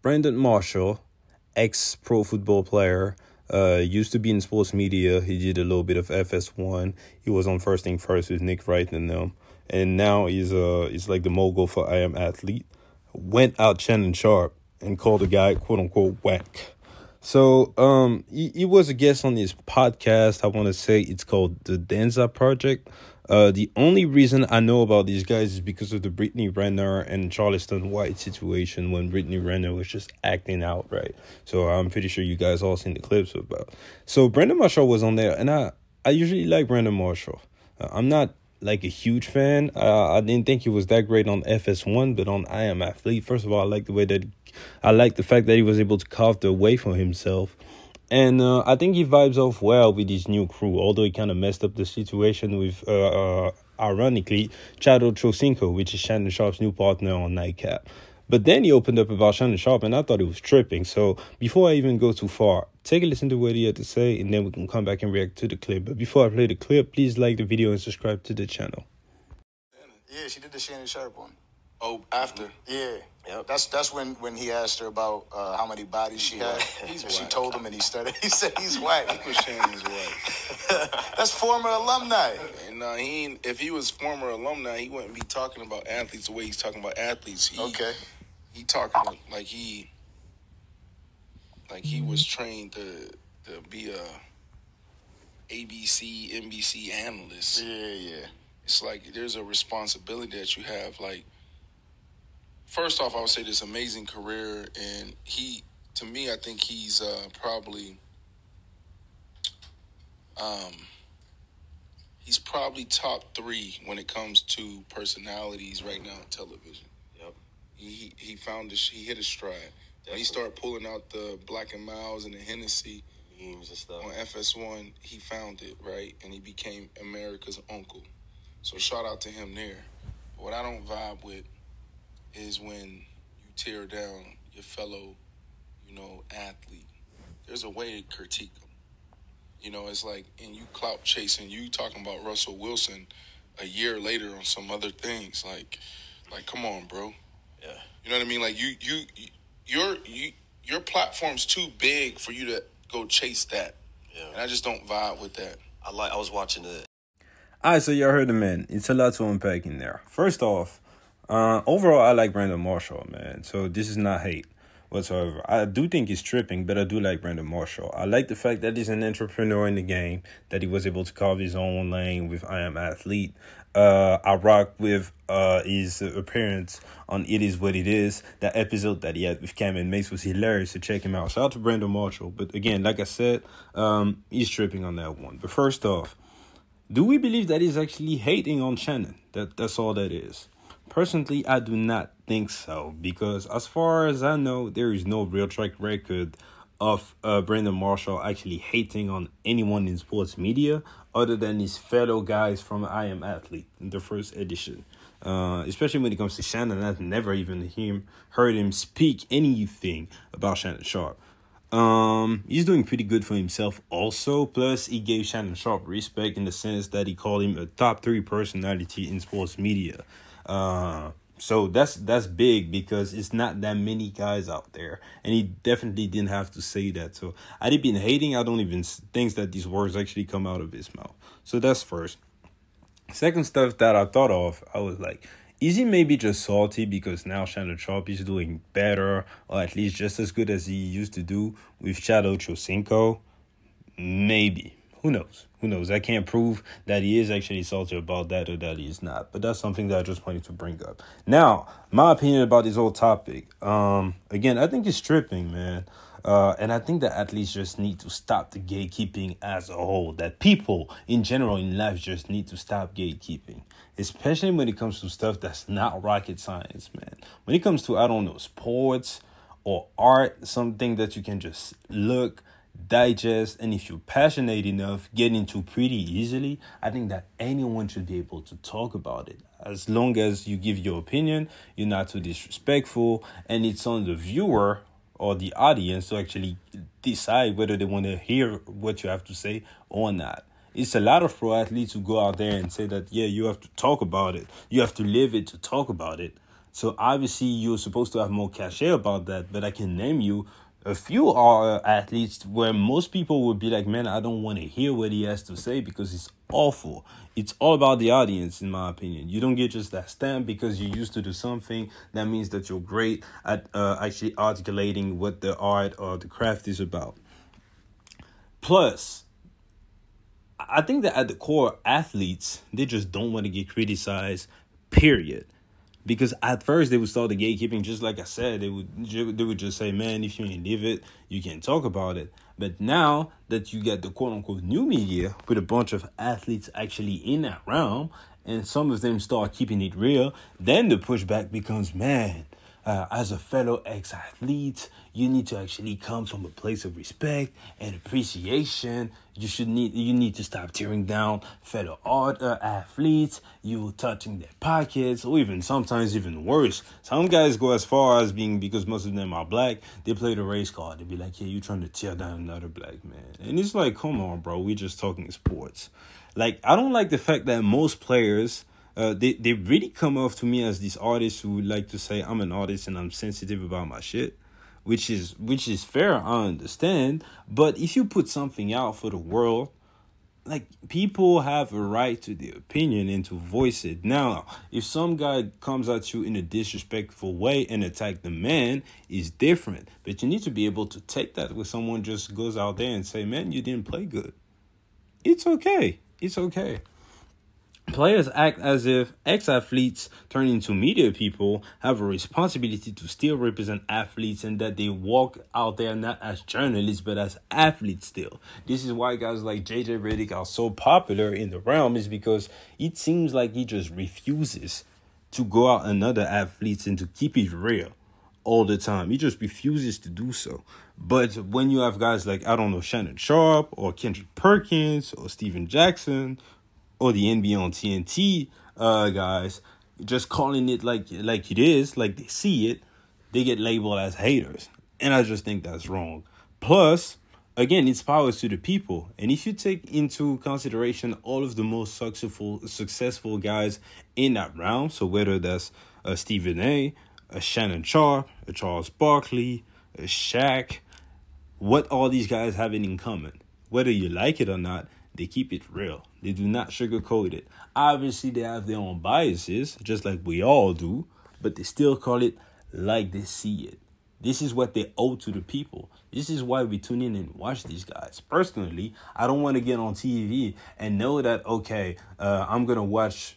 Brandon Marshall, ex-pro football player, used to be in sports media. He did a little bit of FS1. He was on First Thing First with Nick Wright and them. And now he's like the mogul for I Am Athlete. Went out Shannon Sharpe and called the guy, quote-unquote, whack. So he was a guest on his podcast. I want to say it's called The Danza Project. The only reason I know about these guys is because of the Brittany Renner and Charleston White situation when Brittany Renner was just acting out, right? So I'm pretty sure you guys all seen the clips about. So Brandon Marshall was on there, and I usually like Brandon Marshall. I'm not like a huge fan. I didn't think he was that great on FS1, but on I Am Athlete, first of all, I like the fact that he was able to carve the way for himself. And I think he vibes off well with his new crew, although he kind of messed up the situation with, ironically, Chad Ochocinco, which is Shannon Sharpe's new partner on Nightcap. But then he opened up about Shannon Sharpe, and I thought it was tripping. So before I even go too far, take a listen to what he had to say, and then we can come back and react to the clip. But before I play the clip, please like the video and subscribe to the channel. Yeah, she did the Shannon Sharpe one. Oh, after? Yeah. Yep. That's when he asked her about how many bodies she had. He's She whack. told him, and he said he's white. Shannon's white. That's former alumni. And if he was former alumni, he wouldn't be talking about athletes the way he's talking about athletes. Okay. He talking like he was trained to be a ABC, NBC analyst. Yeah. It's like there's a responsibility that you have. Like, first off, I would say this amazing career, and to me, I think he's probably top 3 when it comes to personalities right now on television. Yep. He hit his stride. When he started pulling out the Black and Miles and the Hennessy Memes and stuff. on FS1, he found it, right? And he became America's uncle. So shout out to him there. But what I don't vibe with is when you tear down your fellow, athlete. There's a way to critique them. It's like, and you clout chasing, you talking about Russell Wilson a year later on some other things. Like come on, bro. Yeah. You know what I mean? Like your platform's too big for you to go chase that. Yeah. And I just don't vibe with that. I was watching the. Alright, so y'all heard the man. It's a lot to unpack in there. First off, overall, I like Brandon Marshall, man. So this is not hate whatsoever. I do think he's tripping, but I do like Brandon Marshall. I like the fact that he's an entrepreneur in the game, that he was able to carve his own lane with I Am Athlete. I rock with his appearance on It Is What It Is. That episode that he had with Cam and Mace was hilarious, so check him out. Shout out to Brandon Marshall. But again, like I said, he's tripping on that one. But first off, do we believe that he's actually hating on Shannon? That's all that is. Personally, I do not think so, because as far as I know, there is no real track record of Brandon Marshall actually hating on anyone in sports media other than his fellow guys from I Am Athlete in the first edition. Especially when it comes to Shannon, I've never even heard him speak anything about Shannon Sharpe. He's doing pretty good for himself also. Plus, he gave Shannon Sharpe respect in the sense that he called him a top 3 personality in sports media. So that's big, because it's not that many guys out there, and he definitely didn't have to say that. So had he been hating, I don't even think that these words actually come out of his mouth. So that's first. Second stuff that I thought of, I was like, is he maybe just salty because now Shannon Sharpe is doing better, or at least just as good as he used to do with Chad Ochocinco? Maybe. Who knows? I can't prove that he is actually salty about that or that he is not. But that's something that I just wanted to bring up. Now, my opinion about this whole topic. Again, I think it's tripping, man. And I think that athletes just need to stop the gatekeeping as a whole. That people in general in life just need to stop gatekeeping. Especially when it comes to stuff that's not rocket science, man. When it comes to, I don't know, sports or art, something that you can just look, digest, and if you're passionate enough, get into pretty easily. I think that anyone should be able to talk about it, as long as you give your opinion, you're not too disrespectful, and it's on the viewer or the audience to actually decide whether they want to hear what you have to say or not. It's a lot of pro athletes who go out there and say that, yeah, you have to talk about it, you have to live it to talk about it. So obviously you're supposed to have more cachet about that, but I can name you a few athletes where most people would be like, man, I don't want to hear what he has to say because it's awful. It's all about the audience, in my opinion. You don't get just that stamp because you used to do something. That means that you're great at actually articulating what the art or the craft is about. Plus, I think that at the core, athletes, they just don't want to get criticized, period. Because at first they would start the gatekeeping, just like I said, they would just say, man, if you ain't live it, you can't talk about it. But now that you get the quote unquote new media with a bunch of athletes actually in that realm, and some of them start keeping it real, then the pushback becomes, man, as a fellow ex-athlete, you need to actually come from a place of respect and appreciation. You need to stop tearing down fellow athletes. You touching their pockets, or even sometimes even worse. Some guys go as far as being, because most of them are black, they play the race card. They be like, yeah, you trying to tear down another black man. And it's like, come on, bro, we just talking sports. Like, I don't like the fact that most players, they really come off to me as these artists who like to say, I'm an artist and I'm sensitive about my shit, which is fair, I understand. But if you put something out for the world, like, people have a right to their opinion and to voice it. Now, if some guy comes at you in a disrespectful way and attack the man, is different. But you need to be able to take that when someone just goes out there and say, man, you didn't play good. It's okay. It's okay. Players act as if ex-athletes turn into media people have a responsibility to still represent athletes, and that they walk out there not as journalists but as athletes still. This is why guys like JJ Redick are so popular in the realm, is because it seems like he just refuses to go out and other athletes and to keep it real all the time. He just refuses to do so. But when you have guys like, I don't know, Shannon Sharpe or Kendrick Perkins or Steven Jackson or the NBA on TNT guys, just calling it like it is, like they see it, they get labeled as haters. And I just think that's wrong. Plus, again, it's power to the people. And if you take into consideration all of the most successful guys in that realm, so whether that's Stephen A., Shannon Sharpe, Charles Barkley, Shaq, what all these guys have in common, whether you like it or not, they keep it real. They do not sugarcoat it. Obviously, they have their own biases, just like we all do, but they still call it like they see it. This is what they owe to the people. This is why we tune in and watch these guys. Personally, I don't want to get on TV and know that, okay, I'm going to watch